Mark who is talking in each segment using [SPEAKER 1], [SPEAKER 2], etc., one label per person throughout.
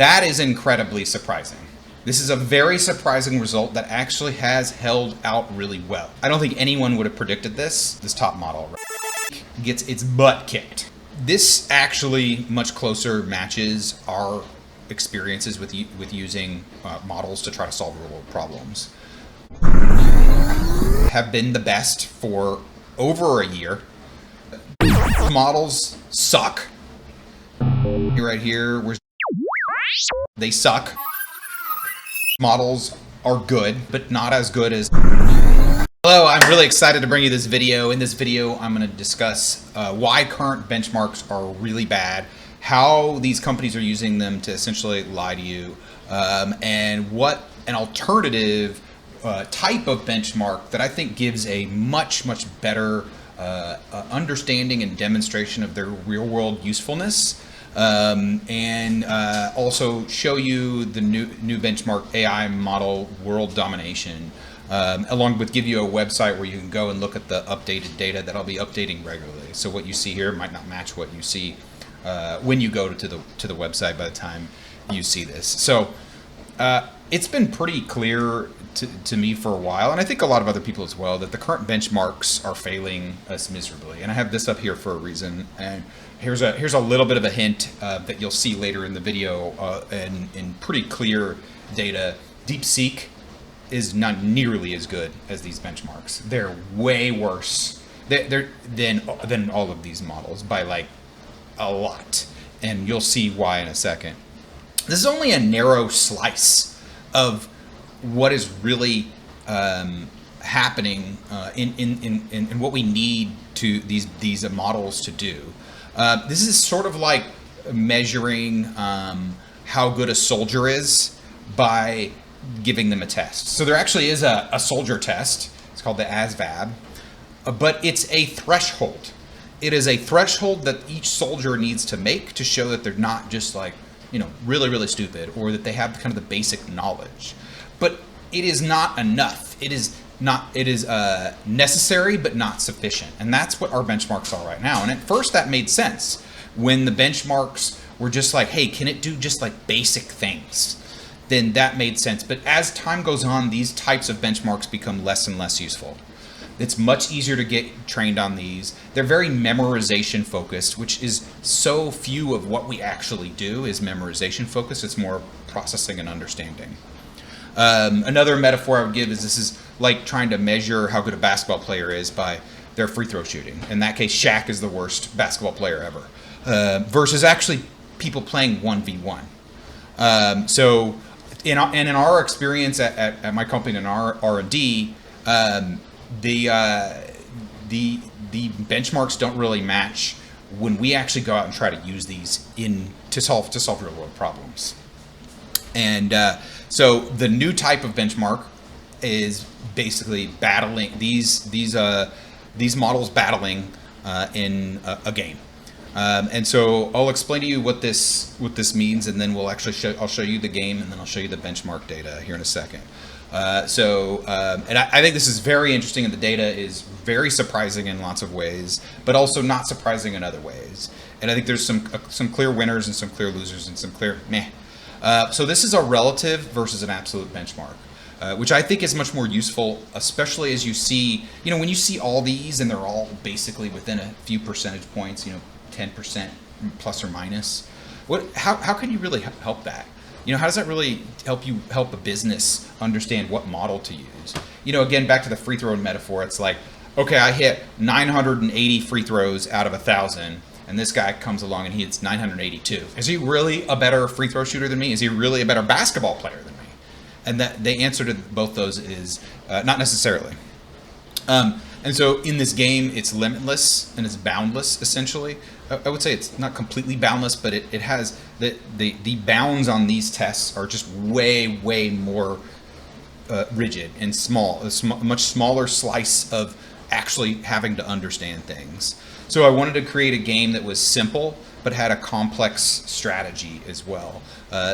[SPEAKER 1] That is incredibly surprising. This is a very surprising result that actually has held out really well. I don't think anyone would have predicted this. This top model gets its butt kicked. This actually much closer matches our experiences with using models to try to solve real-world problems. Have been the best for over a year. Models suck. Right here, they suck. Models are good, but not as good as... Hello, I'm really excited to bring you this video. In this video, I'm going to discuss why current benchmarks are really bad, how these companies are using them to essentially lie to you, and what an alternative type of benchmark that I think gives a much better understanding and demonstration of their real-world usefulness. And also show you the new benchmark AI model, World Domination, along with give you a website where you can go and look at the updated data that I'll be updating regularly. So what you see here might not match what you see when you go to the website by the time you see this. So it's been pretty clear to me for a while, and I think a lot of other people as well, that the current benchmarks are failing us miserably. And I have this up here for a reason. And here's a little bit of a hint that you'll see later in the video in pretty clear data. DeepSeek is not nearly as good as these benchmarks. They're way worse than all of these models by like a lot. And you'll see why in a second. This is only a narrow slice of what is really happening in what we need to these models to do. This is sort of like measuring how good a soldier is by giving them a test. So there actually is a soldier test. It's called the ASVAB, but it's a threshold. It is a threshold that each soldier needs to make to show that they're not just like, really stupid, or that they have kind of the basic knowledge. But it is not enough. It is necessary, but not sufficient. And that's what our benchmarks are right now. And at first that made sense when the benchmarks were just like, hey, can it do just like basic things? Then that made sense. But as time goes on, these types of benchmarks become less and less useful. It's much easier to get trained on these. They're very memorization focused, which is so few of what we actually do is memorization focused. It's more processing and understanding. Another metaphor I would give is this is like trying to measure how good a basketball player is by their free throw shooting. In that case, Shaq is the worst basketball player ever, versus actually people playing 1v1. So in our experience at my company in our R&D, the benchmarks don't really match when we actually go out and try to use these to solve real world problems. And so the new type of benchmark is basically battling these models battling in a game. And so I'll explain to you what this means, and then I'll show you the game, and then I'll show you the benchmark data here in a second. And I think this is very interesting, and the data is very surprising in lots of ways, but also not surprising in other ways. And I think there's some clear winners and some clear losers and some clear meh. So this is a relative versus an absolute benchmark, which I think is much more useful, especially as you see, when you see all these and they're all basically within a few percentage points, 10% plus or minus. How can you really help that? How does that really help a business understand what model to use? Again, back to the free throw metaphor, it's like, okay, I hit 980 free throws out of 1,000. And this guy comes along and he hits 982. Is he really a better free throw shooter than me? Is he really a better basketball player than me? And that the answer to both those is not necessarily. And so in this game, it's limitless and it's boundless, essentially. I would say it's not completely boundless, but it has the bounds on these tests are just way more rigid and small. A much smaller slice of actually having to understand things. So I wanted to create a game that was simple, but had a complex strategy as well.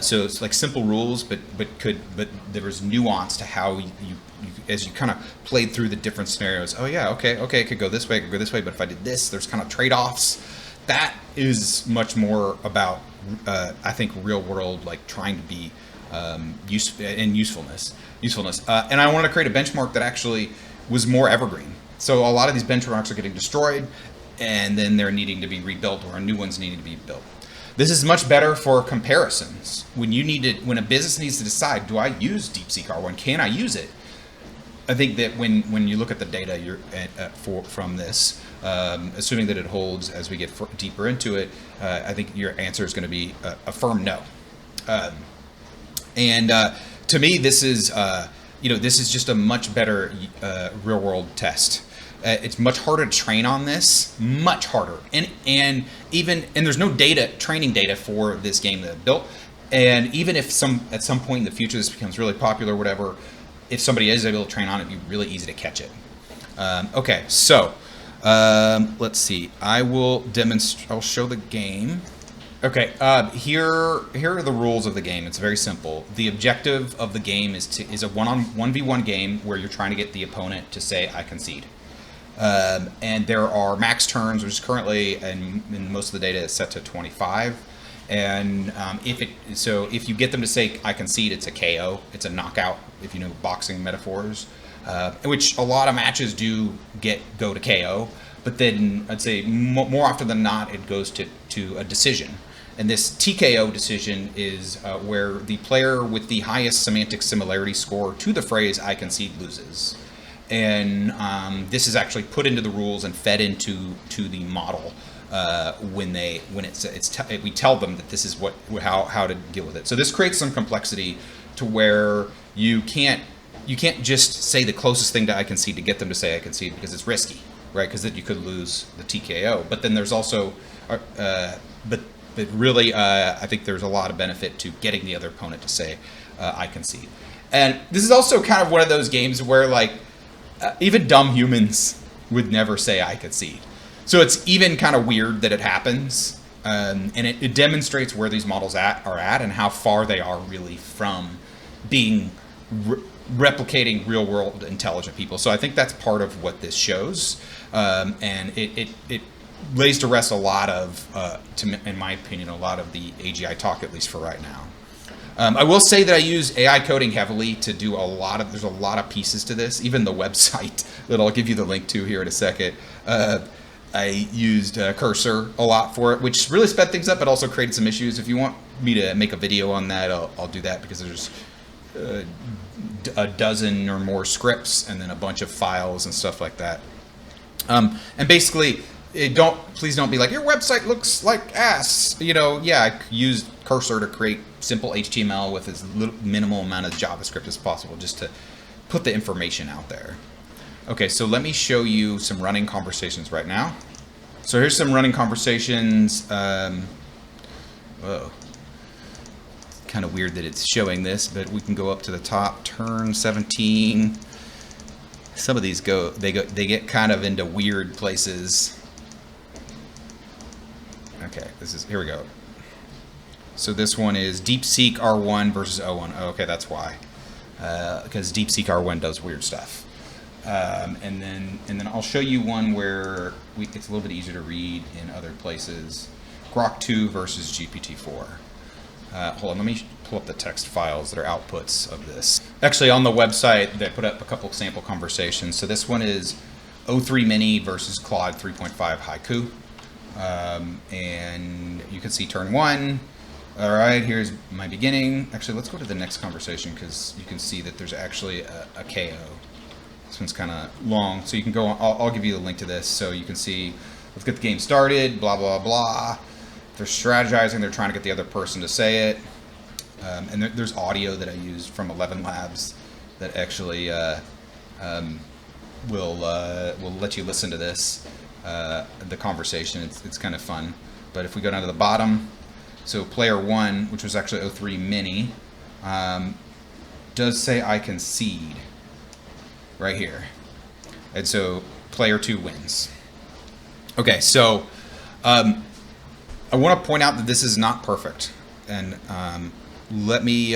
[SPEAKER 1] So it's like simple rules, but there was nuance to how you as you kind of played through the different scenarios. Oh yeah, okay, it could go this way, but if I did this, there's kind of trade-offs. That is much more about I think, real world, like trying to be usefulness. And I wanted to create a benchmark that actually was more evergreen. So a lot of these benchmarks are getting destroyed, and then they're needing to be rebuilt, or new ones needing to be built. This is much better for comparisons. When a business needs to decide, do I use DeepSeek R1? Can I use it? I think that when you look at the data from this, assuming that it holds as we get deeper into it, I think your answer is going to be a firm no. To me, this is just a much better real world test. It's much harder to train on this, much harder, and there's no training data for this game that I built. And even if at some point in the future this becomes really popular, or whatever, if somebody is able to train on it, it'd be really easy to catch it. Okay, so let's see. I'll show the game. Okay, here are the rules of the game. It's very simple. The objective of the game is a 1v1 game where you're trying to get the opponent to say, I concede. And there are max turns, which is currently, in most of the data, is set to 25. And if you get them to say, I concede, it's a KO. It's a knockout, if you know boxing metaphors, which a lot of matches do go to KO. But then I'd say more often than not, it goes to a decision. And this TKO decision is where the player with the highest semantic similarity score to the phrase "I concede" loses. And this is actually put into the rules and fed into the model when we tell them that this is how to deal with it. So this creates some complexity to where you can't just say the closest thing to "I concede" to get them to say "I concede," because it's risky, right? Because then you could lose the TKO. But then there's also but really, I think there's a lot of benefit to getting the other opponent to say, I concede. And this is also kind of one of those games where, like, even dumb humans would never say, I concede. So it's even kind of weird that it happens. And it demonstrates where these models are at and how far they are really from being replicating real-world intelligent people. So I think that's part of what this shows. And it lays to rest a lot of, in my opinion, a lot of the AGI talk, at least for right now. I will say that I use AI coding heavily to do there's a lot of pieces to this. Even the website that I'll give you the link to here in a second, I used Cursor a lot for it, which really sped things up, but also created some issues. If you want me to make a video on that, I'll do that, because there's a dozen or more scripts and then a bunch of files and stuff like that. And basically, please don't be like, your website looks like ass. I used Cursor to create simple HTML with as minimal amount of JavaScript as possible, just to put the information out there. Okay, so let me show you some running conversations right now. So here's some running conversations. Whoa. Kind of weird that it's showing this, but we can go up to the top. Turn 17. Some of these they get kind of into weird places. Okay, here we go. So this one is DeepSeek R1 versus O1. Oh, okay, that's why. Because DeepSeek R1 does weird stuff. And then I'll show you one where it's a little bit easier to read in other places. Grok 2 versus GPT-4. Hold on, let me pull up the text files that are outputs of this. Actually, on the website, they put up a couple of sample conversations. So this one is O3 Mini versus Claude 3.5 Haiku. And you can see turn 1. All right, here's my beginning. Actually, let's go to the next conversation, because you can see that there's actually a KO. This one's kind of long, so you can go on. I'll give you the link to this so you can see. Let's get the game started, blah, blah, blah. They're strategizing. They're trying to get the other person to say it. And there's audio that I used from 11 Labs that actually will let you listen to this, the conversation. It's kind of fun. But if we go down to the bottom, so player 1, which was actually O3 Mini, does say I concede right here. And so player 2 wins. Okay, so I want to point out that this is not perfect. And let me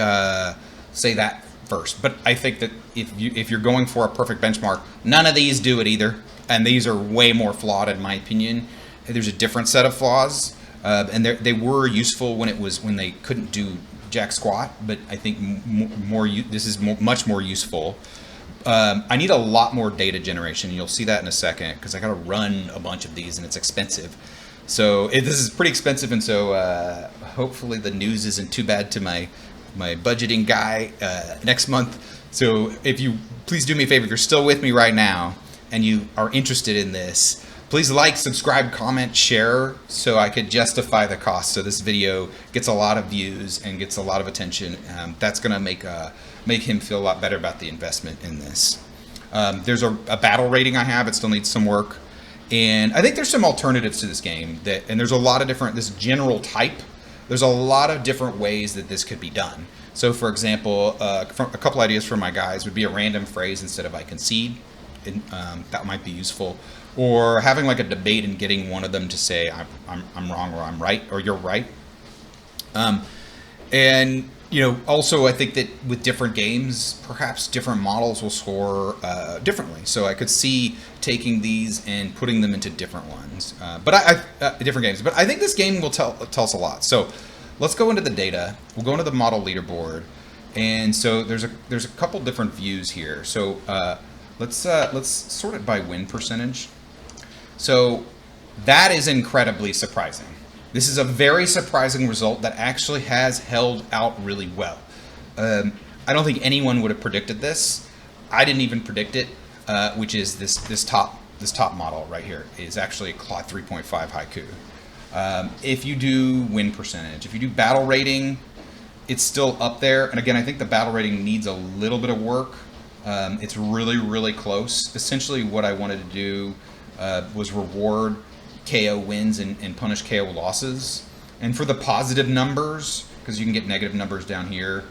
[SPEAKER 1] say that first. But I think that if you're going for a perfect benchmark, none of these do it either. And these are way more flawed, in my opinion. There's a different set of flaws. and they were useful when they couldn't do jack squat. But I think this is much more useful. I need a lot more data generation. You'll see that in a second because I got to run a bunch of these and it's expensive. So this is pretty expensive, and so hopefully the news isn't too bad to my budgeting guy next month. So if you please do me a favor, if you're still with me right now and you are interested in this, please like, subscribe, comment, share, so I could justify the cost. So this video gets a lot of views and gets a lot of attention. That's going to make him feel a lot better about the investment in this. There's a battle rating I have. It still needs some work. And I think there's some alternatives to this game. And there's a lot of different, this general type, there's a lot of different ways that this could be done. So for example, a couple ideas from my guys would be a random phrase instead of I concede. And, that might be useful. Or having like a debate and getting one of them to say I'm wrong or I'm right or you're right. And also I think that with different games, perhaps different models will score differently. So I could see taking these and putting them into different ones, different games. But I think this game will tell us a lot. So let's go into the data. We'll go into the model leaderboard, and so there's a couple different views here. So let's sort it by win percentage. So that is incredibly surprising. This is a very surprising result that actually has held out really well. I don't think anyone would have predicted this. I didn't even predict it, which is this top model right here is actually a Claude 3.5 Haiku. If you do win percentage, if you do battle rating, it's still up there. And again, I think the battle rating needs a little bit of work. It's really, really close. Essentially what I wanted to do was reward KO wins and punish KO losses. And for the positive numbers, because you can get negative numbers down here,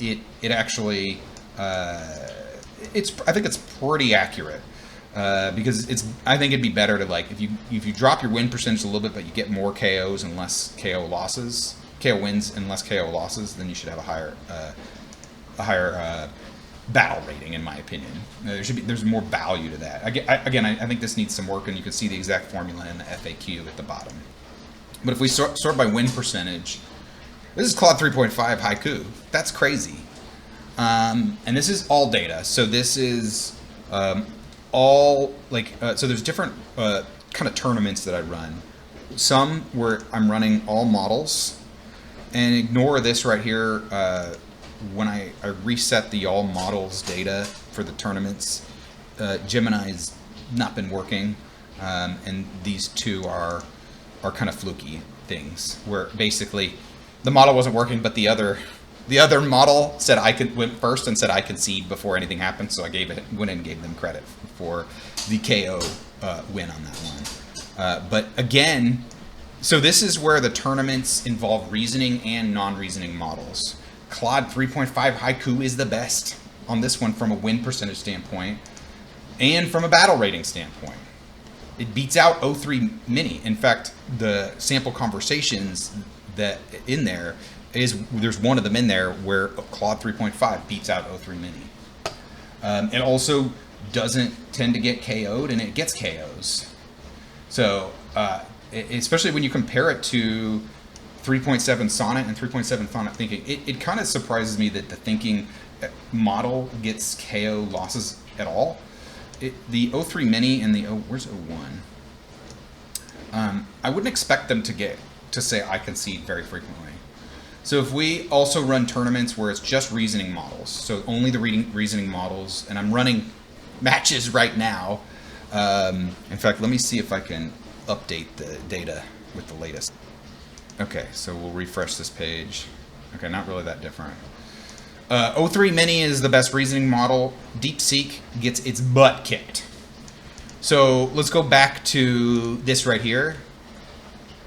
[SPEAKER 1] it actually I think it's pretty accurate, because I think it'd be better to, like, if you drop your win percentage a little bit but you get more KOs and less KO losses, KO wins and less KO losses, then you should have a higher battle rating, in my opinion. There's more value to that. Again, I think this needs some work, and you can see the exact formula in the FAQ at the bottom. But if we sort by win percentage, this is Claude 3.5 Haiku. That's crazy. And this is all data. So this is all, like, so there's different kind of tournaments that I run. Some where I'm running all models, and ignore this right here. When I reset the all models data for the tournaments, Gemini's not been working, and these two are kind of fluky things where basically the model wasn't working, but the other model said went first and said I concede before anything happened, so I went and gave them credit for the KO win on that one. But again, so this is where the tournaments involve reasoning and non-reasoning models. Claude 3.5 Haiku is the best on this one from a win percentage standpoint and from a battle rating standpoint. It beats out O3 Mini. In fact, the sample conversations that in there there's one of them in there where Claude 3.5 beats out O3 Mini. It also doesn't tend to get KO'd, and it gets KOs. So especially when you compare it to 3.7 Sonnet and 3.7 Sonnet Thinking, it kind of surprises me that the Thinking model gets KO losses at all. The O3 Mini and the where's O1? I wouldn't expect them to say I concede very frequently. So if we also run tournaments where it's just reasoning models, so only the reasoning models, and I'm running matches right now. In fact, let me see if I can update the data with the latest. Okay, so we'll refresh this page. Okay, not really that different. O3 Mini is the best reasoning model. DeepSeek gets its butt kicked. So let's go back to this right here.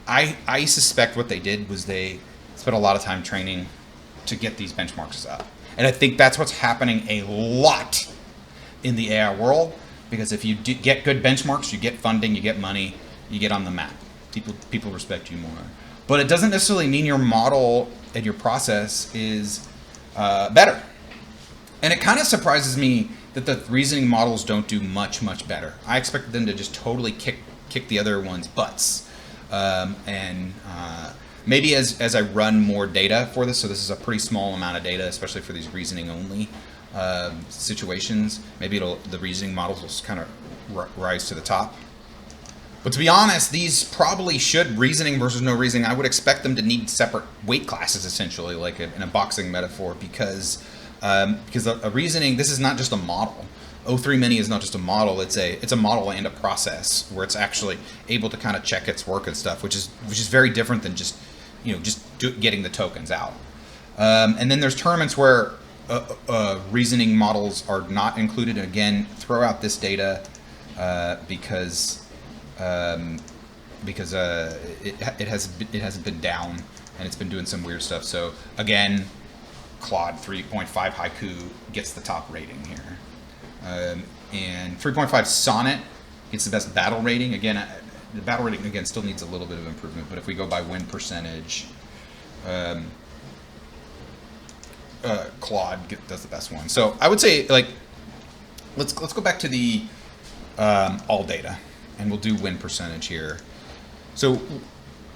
[SPEAKER 1] I suspect what they did was they spent a lot of time training to get these benchmarks up. And I think that's what's happening a lot in the AI world, because if you get good benchmarks, you get funding, you get money, you get on the map. People respect you more. But it doesn't necessarily mean your model and your process is better. And it kind of surprises me that the reasoning models don't do much better. I expected them to just totally kick the other ones' butts. Maybe as I run more data for this, so this is a pretty small amount of data, especially for these reasoning only situations, maybe the reasoning models will kind of rise to the top. But to be honest, these probably should, reasoning versus no reasoning, I would expect them to need separate weight classes, essentially, like in a boxing metaphor, because a reasoning, this is not just a model. O3 Mini is not just a model, it's a model and a process where it's actually able to kind of check its work and stuff, which is very different than just getting the tokens out. And then there's tournaments where reasoning models are not included. And again, throw out this data because it hasn't been down and it's been doing some weird stuff. So again, Claude 3.5 Haiku gets the top rating here, and 3.5 Sonnet gets the best battle rating. Again, the battle rating again still needs a little bit of improvement, but if we go by win percentage, Claude does the best one. So I would say, like, let's go back to the all data, and we'll do win percentage here. So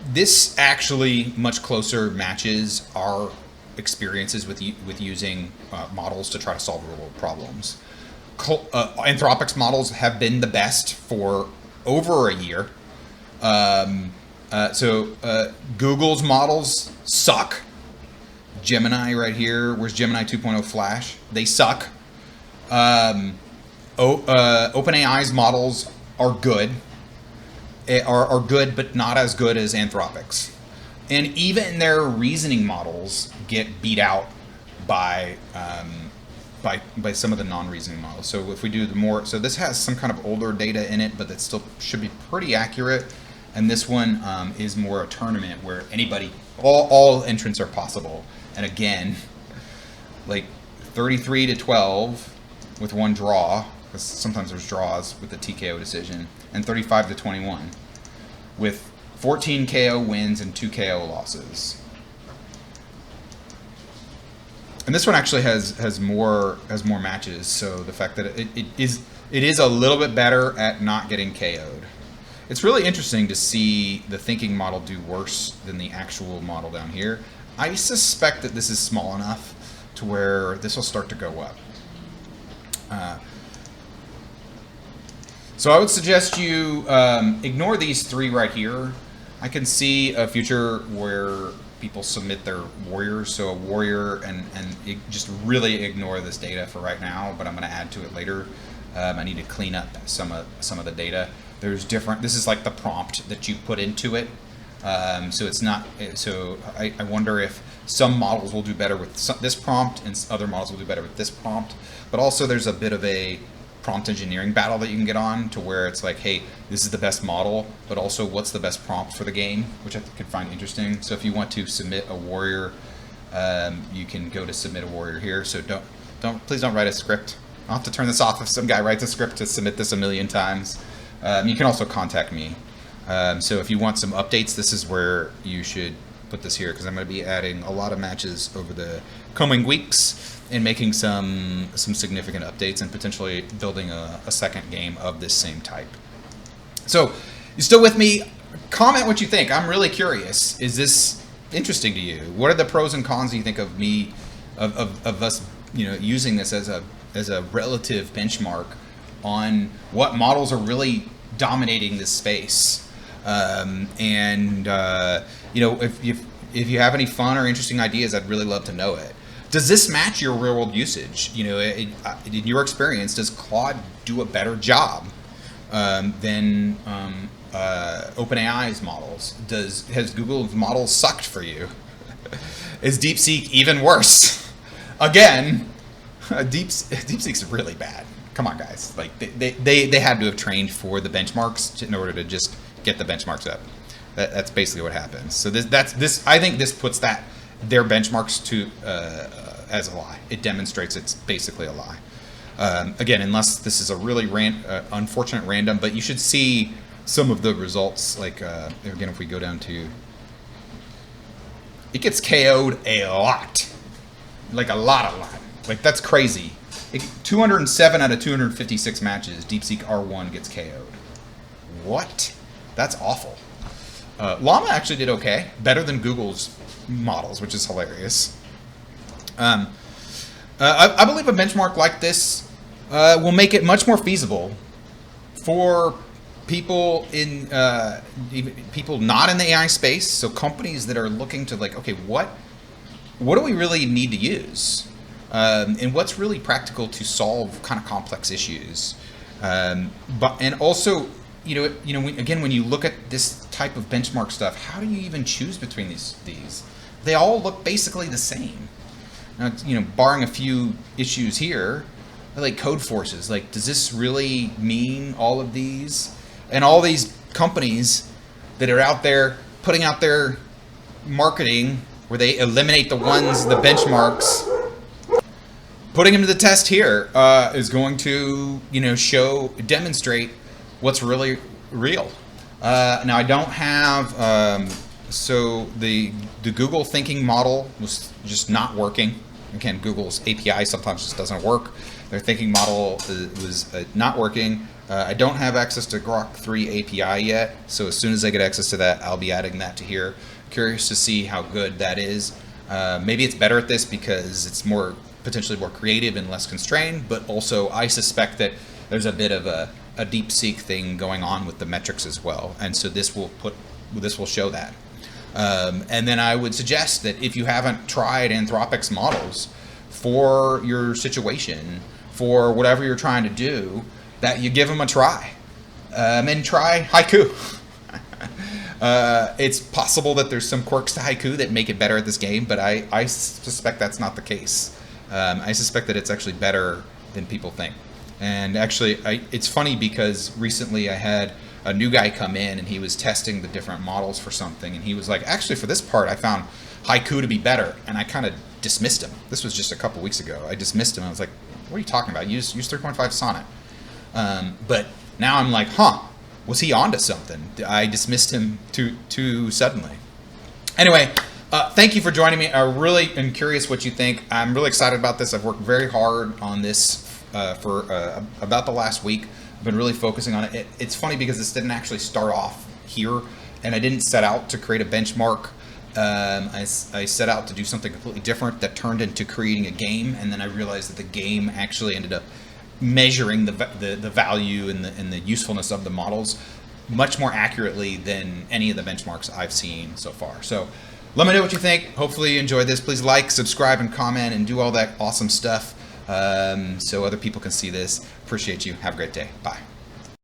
[SPEAKER 1] this actually much closer matches our experiences with using models to try to solve real world problems. Anthropic's models have been the best for over a year. Google's models suck. Gemini right here, where's Gemini 2.0 Flash? They suck. OpenAI's models are good. Are good, but not as good as Anthropic's. And even their reasoning models get beat out by some of the non-reasoning models. So if we do the more, so this has some kind of older data in it, but that still should be pretty accurate. And this one is more a tournament where anybody, all entrants are possible. And again, like 33-12 with one draw, because sometimes there's draws with the TKO decision, and 35-21 with 14 KO wins and 2 KO losses. And this one actually has more matches, so the fact that it is a little bit better at not getting KO'd. It's really interesting to see the thinking model do worse than the actual model down here. I suspect that this is small enough to where this will start to go up. So I would suggest you ignore these three right here. I can see a future where people submit their warriors, so a warrior, and just really ignore this data for right now, but I'm going to add to it later. I need to clean up some of the data. There's different, this is like the prompt that you put into it. So it's not, so I wonder if some models will do better with this prompt and other models will do better with this prompt. But also there's a bit of a prompt engineering battle that you can get on to where it's like, hey, this is the best model, but also what's the best prompt for the game, which I could find interesting. So if you want to submit a warrior, you can go to submit a warrior here. So please don't write a script. I'll have to turn this off if some guy writes a script to submit this a million times. You can also contact me. So if you want some updates, this is where you should put this here, because I'm going to be adding a lot of matches over the coming weeks and making some significant updates and potentially building a second game of this same type. So you still with me? Comment what you think. I'm really curious. Is this interesting to you? What are the pros and cons you think of me, of us, using this as a relative benchmark on what models are really dominating this space? If you have any fun or interesting ideas, I'd really love to know it. Does this match your real world usage? In your experience, does Claude do a better job than OpenAI's models? Has Google's models sucked for you? Is DeepSeek even worse? Again, DeepSeek's really bad. Come on, guys. Like they had to have trained for the benchmarks in order to just get the benchmarks up. That's basically what happens. So I think this puts their benchmarks to as a lie. It demonstrates it's basically a lie. Again, unless this is a really unfortunate random, but you should see some of the results. Like again, if we go down to, it gets KO'd a lot, like a lot. Like that's crazy. 207 out of 256 matches, DeepSeek R1 gets KO'd. What? That's awful. Llama actually did okay, better than Google's models, which is hilarious. I believe a benchmark like this will make it much more feasible for people people not in the AI space. So companies that are looking to like, okay, what do we really need to use, and what's really practical to solve kind of complex issues, and also, when you look at this type of benchmark stuff, how do you even choose between these? They all look basically the same. Now, barring a few issues here, like code forces, like, does this really mean all of these? And all these companies that are out there putting out their marketing where they eliminate the benchmarks, putting them to the test here is going to, demonstrate what's really real. Now, I don't have, so the Google thinking model was just not working. Again, Google's API sometimes just doesn't work. Their thinking model was not working. I don't have access to Grok 3 API yet, so as soon as I get access to that, I'll be adding that to here. Curious to see how good that is. Maybe it's better at this because it's potentially more creative and less constrained, but also I suspect that there's a bit of a DeepSeek thing going on with the metrics as well, and so this will show that. And then I would suggest that if you haven't tried Anthropic's models for your situation, for whatever you're trying to do, that you give them a try, and try Haiku. It's possible that there's some quirks to Haiku that make it better at this game, but I suspect that's not the case. I suspect that it's actually better than people think. And actually, it's funny because recently I had a new guy come in and he was testing the different models for something, and he was like, actually for this part I found Haiku to be better, and I kind of dismissed him. This was just a couple weeks ago. I dismissed him. I was like, what are you talking about? Use 3.5 Sonnet. But now I'm like, was he onto something? I dismissed him too suddenly. Anyway, thank you for joining me. I really am curious what you think. I'm really excited about this. I've worked very hard on this for about the last week. I've been really focusing on it. It's funny because this didn't actually start off here, and I didn't set out to create a benchmark. I set out to do something completely different that turned into creating a game, and then I realized that the game actually ended up measuring the value and the usefulness of the models much more accurately than any of the benchmarks I've seen so far. So let me know what you think. Hopefully you enjoyed this. Please like, subscribe, and comment, and do all that awesome stuff so other people can see this. Appreciate you. Have a great day. Bye.